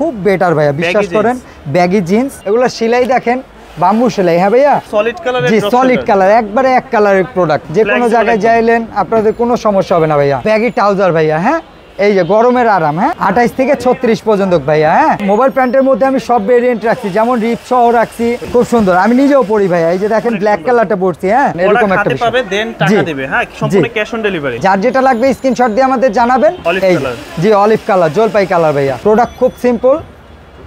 খুব বেটার ভাইয়া, বিশ্বাস করেন। ব্যাগি জিন্স, এগুলো সেলাই দেখেন বাম্বু সেলাই। হ্যাঁ ভাইয়া, সলিড কালার। জি সলিড কালার, একবারে এক কালারের প্রোডাক্ট। যে কোনো জায়গায় যাইলেন আপনাদের কোনো সমস্যা হবে না ভাইয়া। ব্যাগি ট্রাউজার ভাইয়া, হ্যাঁ এই যে গরমের আরাম। হ্যাঁ 28 থেকে 36 পর্যন্ত ভাইয়া। হ্যাঁ মোবাইল প্যান্টের মধ্যে আমি সব ভেরিয়েন্ট রাখছি, যেমন রিপ সহ রাখছি, খুব সুন্দর। আমি নিজেও পরি ভাইয়া, এই যে দেখেন ব্ল্যাক কালারটা পরছি। হ্যাঁ এরকম একটা বিষয় পাবে, দেন টাকা দিবে। হ্যাঁ সম্পূর্ণ ক্যাশ অন ডেলিভারি। যার যেটা লাগবে স্ক্রিনশট দিয়ে আমাদের জানাবেন। এই জি অলিভ কালার, জলপাই কালার ভাইয়া। প্রোডাক্ট খুব সিম্পল,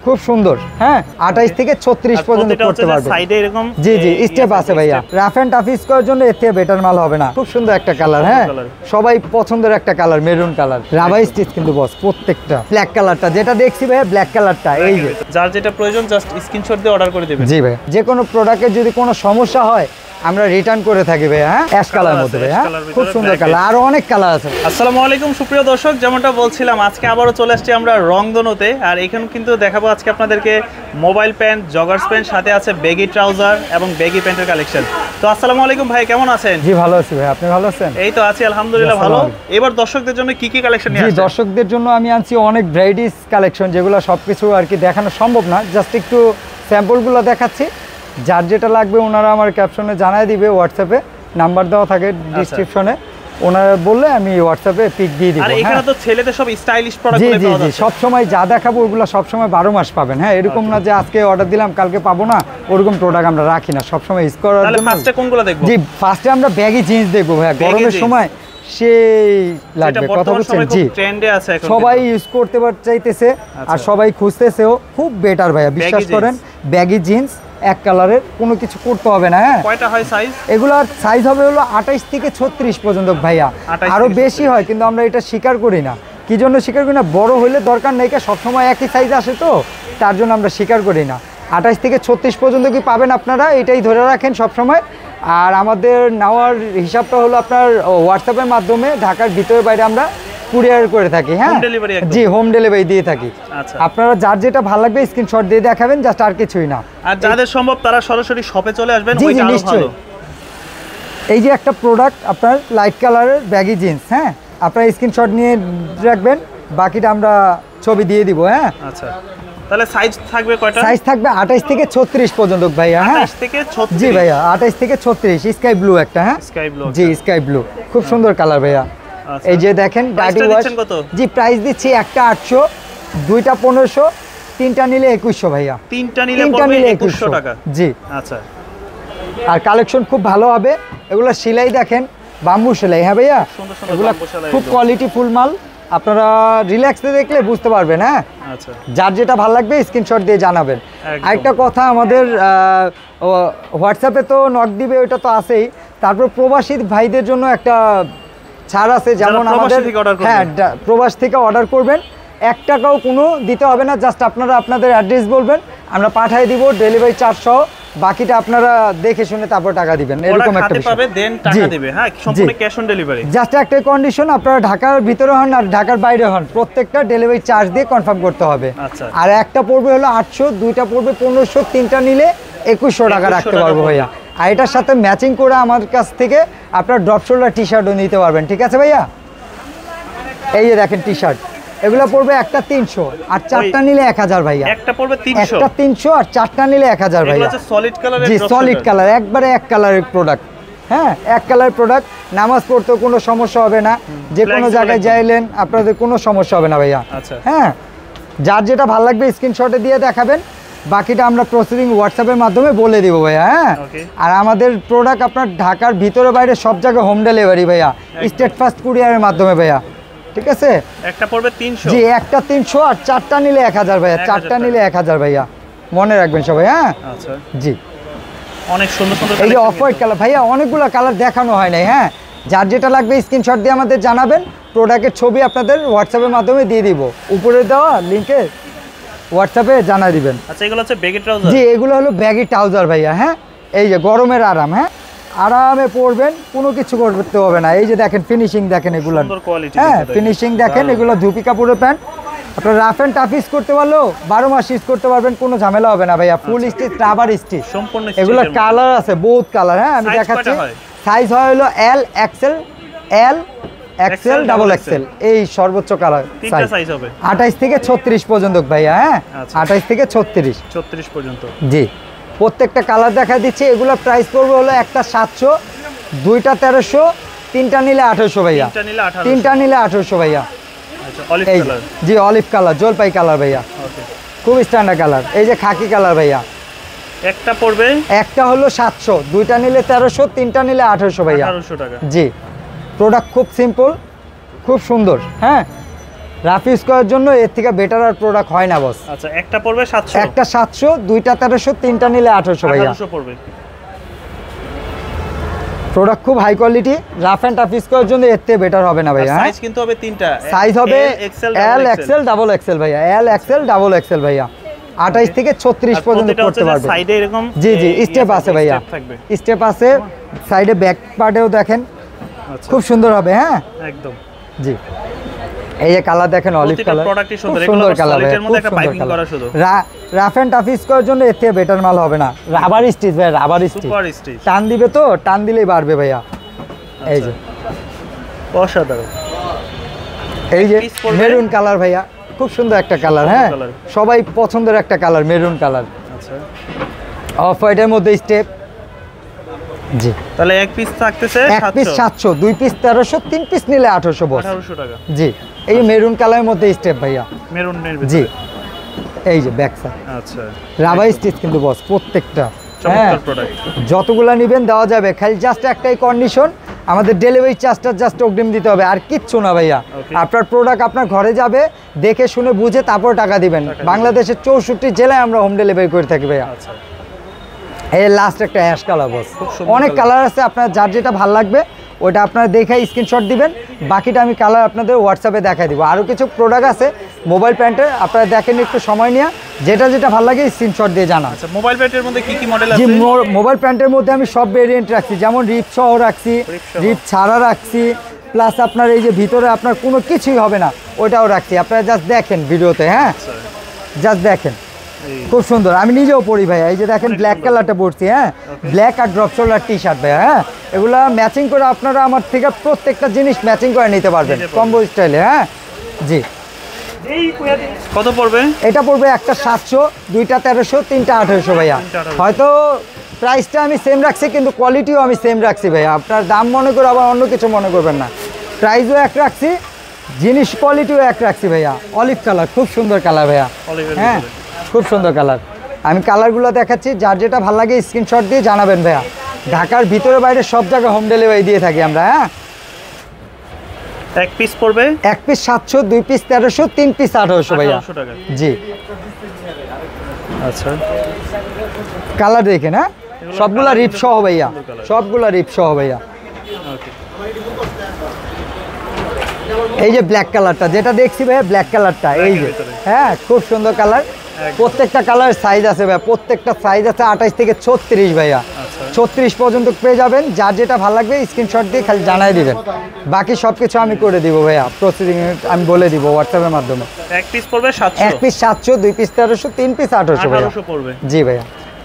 খুব সুন্দর। হ্যাঁ 28 থেকে 36 পর্যন্ত করতে পারবে। সাইডে এরকম জি জি স্টেপ আছে ভাইয়া। রাফ এন্ড টাফ ইউজ করার জন্য এর থেকে বেটার মাল হবে না। খুব সুন্দর একটা কালার। হ্যাঁ সবাই পছন্দের একটা colour, maroon colour. Rubber stitch কিন্তু বস প্রত্যেকটা। ব্ল্যাক কালারটা যেটা দেখছি ভাইয়া, ব্ল্যাক কালারটা। এই যে যার যেটা প্রয়োজন জাস্ট স্ক্রিনশট দিয়ে অর্ডার করে দিবেন। জি ভাই, যে কোনো প্রোডাক্টের যদি কোনো সমস্যা হয় আমরা রিটার্ন করে থাকি ভাই। হ্যাঁ অ্যাশ কালার মধ্যে ভাই। হ্যাঁ খুব সুন্দর কালার, আরো অনেক কালার আছে। আসসালামু আলাইকুম সুপ্রিয় দর্শক, যেমনটা বলছিলাম আজকে আবারও চলে আসছি আমরা রংধনুতে। আর এখানে কিন্তু দেখাবো আজকে আপনাদেরকে মোবাইল প্যান্ট, জগার্স প্যান্ট, সাথে আছে ব্যাগি ট্রাউজার এবং ব্যাগি প্যান্টের কালেকশন। তো আসসালামু আলাইকুম ভাই, কেমন আছেন? জি ভালো আছি ভাই, আপনি ভালো আছেন? এই তো আছি আলহামদুলিল্লাহ ভালো। এবার দর্শকদের জন্য কি কি কালেকশন নিয়ে আসছেন? জি দর্শকদের জন্য আমি আনছি অনেক ভ্যারাইটিস কালেকশন, যেগুলো সবকিছু আর কি দেখানো সম্ভব না, জাস্ট একটু স্যাম্পলগুলো দেখাচ্ছি। যার যেটা লাগবে ওনারা আমার ক্যাপশনে জানাই দিবে, হোয়াটসঅ্যাপে নাম্বার দেওয়া থাকে ডেসক্রিপশনে, ওনারা বললে আমি হোয়াটসঅ্যাপে পিক দিয়ে দিব। আর এখানে তো ছেলেদের সব স্টাইলিশ প্রোডাক্ট জি জি জি সব সময় যা দেখাবো ওগুলো সব সময় 12 মাস পাবেন। হ্যাঁ এরকম না যে আজকে অর্ডার দিলাম কালকে পাবো না, ওরকম প্রোডাক্ট আমরা রাখি না, সব সময় ইউজ করার জন্য। তাহলে ফার্স্টে কোনগুলো দেখব? জি ফার্স্টে আমরা ব্যাগি জিন্স দেখবো ভাই, গরমের সময় সেই লাগবে। কথা বলছেন জি, ট্রেন্ডে আছে এখন, সবাই ইউজ করতে চাইতেছে আর সবাই খুঁজতেছেও। খুব বেটার ভাইয়া, বিশ্বাস করেন। ব্যাগি জিন্স এক কালারের, কোনো কিছু করতে হবে না। হ্যাঁ কয়টা হয় সাইজ? এগুলার সাইজ হবে হলো 28 থেকে 36 পর্যন্ত ভাইয়া। আরো বেশি হয় কিন্তু আমরা এটা স্বীকার করি না। কি জন্য স্বীকার করি না? বড় হইলে দরকার নেই, সবসময় একই সাইজ আসে তো, তার জন্য আমরা স্বীকার করি না। 28 থেকে 36 পর্যন্ত কি পাবেন আপনারা, এটাই ধরে রাখেন সবসময়। আর আমাদের নেওয়ার হিসাবটা হলো আপনার হোয়াটসঅ্যাপের মাধ্যমে ঢাকার ভিতরে বাইরে আমরা কুরিয়ার করে থাকি। হ্যাঁ জি হোম ডেলিভারি দিয়ে থাকি। আপনারা যার যেটা ভালো লাগবে স্ক্রিনশট দিয়ে দেখাবেন, জাস্ট আর কিছুই না। আর যাদের সম্ভব তারা সরাসরি শপে চলে আসবেন। জি জি নিশ্চয়ই। এই যে একটা প্রোডাক্ট আপনার লাইট কালারের ব্যাগি জিন্স। হ্যাঁ আপনারা স্ক্রিনশট নিয়ে রাখবেন, বাকিটা আমরা ছবি দিয়ে দিব। হ্যাঁ আচ্ছা, তাহলে সাইজ থাকবে কয়টা? সাইজ থাকবে 28 থেকে 36 পর্যন্ত ভাইয়া। হ্যাঁ 28 থেকে 36। জি ভাইয়া 28 থেকে 36। স্কাই ব্লু একটা। হ্যাঁ স্কাই ব্লু। জি স্কাই ব্লু, খুব সুন্দর কালার ভাইয়া। এই যে দেখেন ডার্টি ওয়াশ। জি প্রাইস দিচ্ছি একটা 800, দুইটা 1500, তিনটা নিলে 2100 ভাইয়া। তিনটা নিলে পড়বে 2100 টাকা। জি আচ্ছা, আর কালেকশন খুব ভালো হবে। এগুলো সেলাই দেখেন বাম্বু সেলাই। হ্যাঁ ভাইয়া এগুলো খুব কোয়ালিটি ফুল মাল, আপনারা রিল্যাক্সে দেখলে বুঝতে পারবেন। হ্যাঁ আচ্ছা, যার যেটা ভালো লাগবে স্ক্রিনশট দিয়ে জানাবেন। আরেকটা কথা, আমাদের হোয়াটসঅ্যাপে তো নক দিবে, ওইটা তো আছেই। তারপর প্রবাসী ভাইদের জন্য একটা ছাড় আছে, যেমন আমাদের হ্যাঁ প্রবাস থেকে অর্ডার করবেন 1 টাকাও কোনো দিতে হবে না, জাস্ট আপনারা আপনাদের অ্যাড্রেস বলবেন, আমরা পাঠিয়ে দিব ডেলিভারি চার্জ সহ। বাকিটা আপনারা দেখে শুনে তারপর টাকা দিবেন, এরকম একটা বিষয়। পাবে দেন টাকা দিবে। হ্যাঁ সম্পূর্ণ ক্যাশ অন ডেলিভারি। জাস্ট একটা কন্ডিশন, আপনারা ঢাকার ভিতরে হন আর ঢাকার বাইরে হন, প্রত্যেকটা ডেলিভারি চার্জ দিয়ে কনফার্ম করতে হবে। আচ্ছা, আর একটা পড়বে হলো 800, দুইটা পড়বে 1500, তিনটা নিলে 2100 টাকা রাখতে পারবো ভাইয়া। আর এটার সাথে ম্যাচিং করে আমার কাছ থেকে আপনার ড্রপ শোল্ডার টি শার্টও নিতে পারবেন। ঠিক আছে ভাইয়া? এই যে দেখেন টি শার্ট, এগুলো পড়বে একটা 300 আর চারটা নিলে 1000 ভাইয়া। একটা পড়বে 300, একটা 300 আর চারটা নিলে 1000 ভাইয়া। এটা সলিড কালারের। জি সলিড কালার, একবারে এক কালারের প্রোডাক্ট। হ্যাঁ এক কালার প্রোডাক্ট, নামাজ পড়তেও কোনো সমস্যা হবে না, যে কোনো জায়গায় যাইলেন আপনাদের কোনো সমস্যা হবে না ভাইয়া। আচ্ছা হ্যাঁ যার যেটা ভালো লাগবে স্ক্রিনশটে দিয়ে দেখাবেন, বাকিটা আমরা প্রসেসিং হোয়াটসঅ্যাপের মাধ্যমে বলে দিব ভাইয়া। হ্যাঁ আর আমাদের প্রোডাক্ট আপনার ঢাকার ভিতরে বাইরে সব জায়গায় হোম ডেলিভারি ভাইয়া, স্টেট ফার্স্ট কুরিয়ারের মাধ্যমে ভাইয়া। ঠিক আছে, একটা পড়বে 300। জি একটা 300 আর চারটা নিলে 1000 ভাইয়া। চারটা নিলে 1000 ভাইয়া, মনে রাখবেন সবাই। হ্যাঁ আচ্ছা জি অনেক সুন্দর সুন্দর। এই যে অফ হোয়াইট কালার ভাইয়া, অনেকগুলো কালার দেখানো হয় নাই। হ্যাঁ যার যেটা লাগবে স্ক্রিনশট দিয়ে আমাদের জানাবেন, প্রোডাক্টের ছবি আপনাদের হোয়াটসঅ্যাপের মাধ্যমে দিয়ে দিব, উপরে দেওয়া লিংকে হোয়াটসঅ্যাপে জানাই দিবেন। আচ্ছা এগুলো হচ্ছে ব্যাগি ট্রাউজার। জি এগুলো হলো ব্যাগি ট্রাউজার ভাইয়া। হ্যাঁ এই যে গরমের আরাম। হ্যাঁ আরামে পরবেন, কোনো কিছু করতে হবে না। এই যে দেখেন ফিনিশিং দেখেন এগুলো। হ্যাঁ ফিনিশিং দেখেন, এগুলো ধুপি কাপড়ের প্যান্ট। আপনার রাফ এন্ড টাফ ইউজ করতে পারলেও 12 মাস ইউজ করতে পারবেন, কোনো ঝামেলা হবে না ভাইয়া। ফুল স্টিচ, রাবার স্টিচ সম্পূর্ণ। এগুলো কালার আছে বহুত কালার। হ্যাঁ আমি দেখাচ্ছি। সাইজ হয় হলো এল, এক্সেল, এল, এক্সেল ডাবল এক্সেল এই সর্বোচ্চ কালার তিনটা সাইজ হবে 28 থেকে 36 পর্যন্ত ভাইয়া। হ্যাঁ, আচ্ছা। 28 থেকে 36 পর্যন্ত। জি, প্রত্যেকটা কালার দেখা দিচ্ছি। এগুলো প্রাইস পড়বে হলো একটা 700, দুইটা 1300, তিনটা নিলে 1800 ভাইয়া। তিনটা নিলে 1800 ভাইয়া। আচ্ছা, অলিভ এই কালার। জি, অলিভ কালার, জলপাই কালার ভাইয়া। ওকে, খুব স্ট্যান্ডার্ড কালার। এই যে খাকি কালার ভাইয়া। একটা পড়বে, একটা হলো 700, দুইটা নিলে 1300, তিনটা নিলে 1800 ভাইয়া। 1800 টাকা। জি, প্রোডাক্ট খুব সিম্পল, খুব সুন্দর। হ্যাঁ, রাফ ইউজ করার জন্য এর থেকে বেটার আর প্রোডাক্ট হয় না বস। আচ্ছা, একটা পড়বে 700, একটা 700, দুইটা 1300, তিনটা নিলে 1800 ভাইয়া। 1800 পড়বে। প্রোডাক্ট খুব high quality, rough and tough use করার জন্য এর থেকে বেটার হবে না ভাইয়া। সাইজ কিন্তু হবে তিনটা, সাইজ হবে এল এক্সেল ডাবল এক্সেল ভাইয়া। এল এক্সেল ডাবল এক্সেল ভাইয়া। 28 থেকে 36 পর্যন্ত করতে পারবে। সাইডে এরকম জি জি, স্টেপ আছে ভাইয়া, স্টেপ আছে সাইডে। ব্যাক পার্টেও দেখেন খুব সুন্দর হবে। হ্যাঁ, একদম। জি, এই যে কালার দেখেন, অলিভ কালার, খুব সুন্দর কালার ভাই, খুব সুন্দর colour. Rough and tough use করার জন্য এর থেকে বেটার মাল হবে না। রাবার স্টিচ ভাই, রাবার স্টিচ, টান দিবে তো, টান দিলেই বাড়বে ভাইয়া। এই যে অসাধারণ, এই যে মেরুন কালার ভাইয়া, খুব সুন্দর একটা কালার। হ্যাঁ, সবাই পছন্দের একটা কালার, মেরুন কালার। আচ্ছা, অফ হোয়াইটের মধ্যে স্টেপ। জি, তাহলে এক পিস থাকতেছে এক পিস 700, দুই পিস 1300, তিন পিস নিলে 1800 বস। 1800 টাকা। জি, এই মেরুন কালারের মধ্যে স্টেপ ভাইয়া, মেরুনের ভিতরে। জি, এই যে ব্যাক সাইড। আচ্ছা, রাবার স্টিচ কিন্তু বস প্রত্যেকটা। চমৎকার প্রোডাক্ট, যতগুলা নেবেন দেওয়া যাবে, খালি জাস্ট একটাই কন্ডিশন, আমাদের ডেলিভারি চার্জটা জাস্ট অগ্রিম দিতে হবে, আর কিচ্ছু না ভাইয়া। আপনার প্রোডাক্ট আপনার ঘরে যাবে, দেখে শুনে বুঝে তারপর টাকা দিবেন। বাংলাদেশের 64 জেলায় আমরা হোম ডেলিভারি করে থাকি ভাইয়া। আচ্ছা, এই লাস্ট একটা অ্যাশ কালার বস। অনেক কালার আছে, আপনার যার যেটা ভালো লাগবে ওটা আপনারা দেখে স্ক্রিনশট দিবেন, বাকিটা আমি কালার আপনাদের হোয়াটসঅ্যাপে দেখাই দিব। আরও কিছু প্রোডাক্ট আছে মোবাইল প্যান্টের, আপনারা দেখেন একটু সময় নিয়ে, যেটা যেটা ভালো লাগে স্ক্রিনশট দিয়ে জানা। আচ্ছা, মোবাইল প্যান্টের মধ্যে কি কি মডেল আছে? জি, মোবাইল প্যান্টের মধ্যে আমি সব ভেরিয়েন্ট রাখছি, যেমন রিপ সহ রাখছি, রিপ ছাড়া রাখছি, প্লাস আপনার এই যে ভিতরে আপনার কোনো কিছুই হবে না ওটাও রাখছি। আপনারা জাস্ট দেখেন ভিডিওতে। হ্যাঁ, জাস্ট দেখেন, খুব সুন্দর। আমি নিজেও পরি ভাইয়া, এই যে দেখেন ব্ল্যাক কালারটা পরছি। হ্যাঁ, ব্ল্যাক আর ড্রপ শোল্ডার টি শার্ট ভাইয়া। হ্যাঁ, এগুলা ম্যাচিং করে আপনারা আমার থেকে প্রত্যেকটা জিনিস ম্যাচিং করে নিতে পারবেন কম্বো স্টাইলে। হ্যাঁ, জি। কত পড়বে? এটা পড়বে একটা 700, দুইটা 1300, তিনটা 1800 ভাইয়া। হয়তো প্রাইসটা আমি সেম রাখছি, কিন্তু কোয়ালিটিও আমি সেম রাখছি ভাইয়া। আপনার দাম মনে করে আবার অন্য কিছু মনে করবেন না। প্রাইসও এক রাখছি, জিনিস কোয়ালিটিও এক রাখছি ভাইয়া। অলিভ কালার, খুব সুন্দর কালার ভাইয়া। হ্যাঁ, খুব সুন্দর কালার। আমি কালারগুলো দেখাচ্ছি, যার যেটা ভালো লাগে স্ক্রিনশট দিয়ে জানাবেন ভাইয়া। ঢাকার ভিতরে বাইরে সব জায়গায় হোম ডেলিভারি দিয়ে থাকি আমরা। হ্যাঁ, এক পিস পড়বে, এক পিস 700, দুই পিস 1300, তিন পিস 1800 ভাইয়া। জি, আচ্ছা, কালার দেখেন। হ্যাঁ, সবগুলা রিপ সহ ভাইয়া, সবগুলা রিপ সহ ভাইয়া। এই যে ব্ল্যাক কালারটা যেটা দেখছি ভাইয়া, ব্ল্যাক কালারটা, এই যে। হ্যাঁ, খুব সুন্দর কালার। প্রত্যেকটা কালার সাইজ আছে ভাইয়া, প্রত্যেকটা সাইজ আছে 28 থেকে 36 ভাইয়া। 36 পর্যন্ত পেয়ে যাবেন। যার যেটা ভালো লাগবে স্ক্রিনশট দিয়ে খালি জানাই দিবেন, বাকি সব কিছু আমি করে দিব ভাইয়া। প্রসিডিং আমি বলে দিব হোয়াটসঅ্যাপের মাধ্যমে। এক পিস পড়বে 700, এক পিস 700, দুই পিস 1300, তিন পিস 1800 ভাইয়া পড়বে। জি ভাইয়া,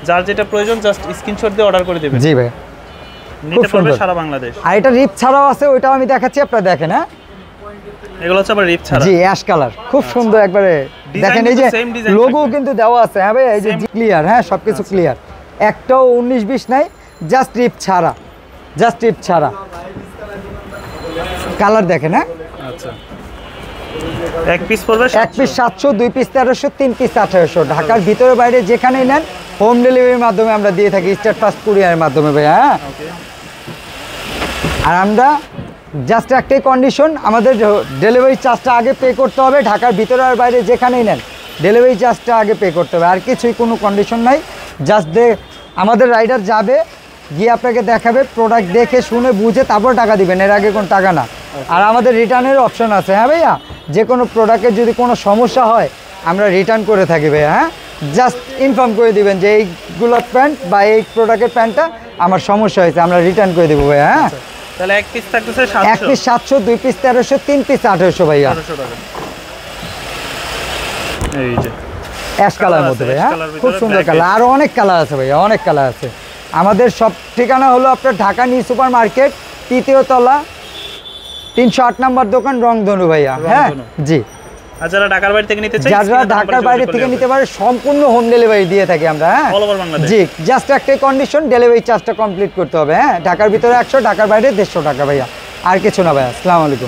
যার যেটা প্রয়োজন জাস্ট স্ক্রিনশট দিয়ে অর্ডার করে দিবেন। জি ভাইয়া, নিতে পারবে সারা বাংলাদেশ। আর এটা রিপ ছাড়াও আছে, ওইটাও আমি দেখাচ্ছি, আপনারা দেখেন। হ্যাঁ, এগুলো হচ্ছে আবার রিপ ছাড়া। জি, অ্যাশ কালার, খুব সুন্দর একবারে। দেখেন এই যে লোগো কিন্তু দেওয়া আছে। হ্যাঁ ভাই, এই যে ক্লিয়ার। হ্যাঁ, সবকিছু ক্লিয়ার, একটাও 19-20 নাই, জাস্ট রিপ ছাড়া, জাস্ট রিপ ছাড়া। কালার দেখেন। হ্যাঁ, আচ্ছা, এক পিস পড়বে, এক পিস 700, দুই পিস 1300, তিন পিস 1800। ঢাকার ভিতরে বাইরে যেখানেই নেন হোম ডেলিভারির মাধ্যমে আমরা দিয়ে থাকি, স্টেট ফাস্ট কুরিয়ারের মাধ্যমে ভাই। হ্যাঁ, আর আমরা জাস্ট একটাই কন্ডিশন, আমাদের ডেলিভারি চার্জটা আগে পে করতে হবে। ঢাকার ভিতরে আর বাইরে যেখানেই নেন ডেলিভারি চার্জটা আগে পে করতে হবে, আর কিছুই কোনো কন্ডিশন নাই। জাস্ট আমাদের রাইডার যাবে, গিয়ে আপনাকে দেখাবে, প্রোডাক্ট দেখে শুনে বুঝে তারপর টাকা দিবেন, এর আগে কোনো টাকা না। আর আমাদের রিটার্নের অপশন আছে। হ্যাঁ ভাইয়া, যে কোনো প্রোডাক্টের যদি কোনো সমস্যা হয় আমরা রিটার্ন করে থাকি ভাইয়া। হ্যাঁ, জাস্ট ইনফর্ম করে দিবেন যে এইগুলোর প্যান্ট বা এই প্রোডাক্টের প্যান্টটা আমার সমস্যা হয়েছে, আমরা রিটার্ন করে দেবো ভাইয়া। হ্যাঁ, তাহলে এক পিস থাকতেছে 700, এক পিস 700, দুই পিস 1300, তিন পিস 1800 ভাইয়া। 1800 টাকা। এই যে অ্যাশ কালার মধ্যে ভাইয়া, খুব সুন্দর কালার। আরও অনেক কালার আছে ভাইয়া, অনেক কালার আছে। আমাদের সব ঠিকানা হলো আপনার ঢাকা নিউ সুপার মার্কেট, 3য় তলা, 308 নম্বর দোকান রংধনু ভাইয়া। হ্যাঁ রংধনু। জি। আর যারা ঢাকার বাইরে থেকে নিতে চাই, যারা ঢাকার বাইরে থেকে নিতে পারে সম্পূর্ণ হোম ডেলিভারি দিয়ে থাকি আমরা। হ্যাঁ অল ওভার বাংলাদেশ। জি, জাস্ট একটাই কন্ডিশন, ডেলিভারি চার্জটা কমপ্লিট করতে হবে। হ্যাঁ, ঢাকার ভিতরে 100, ঢাকার বাইরে 150 টাকা ভাইয়া, আর কিছু না ভাইয়া। আসসালামু আলাইকুম।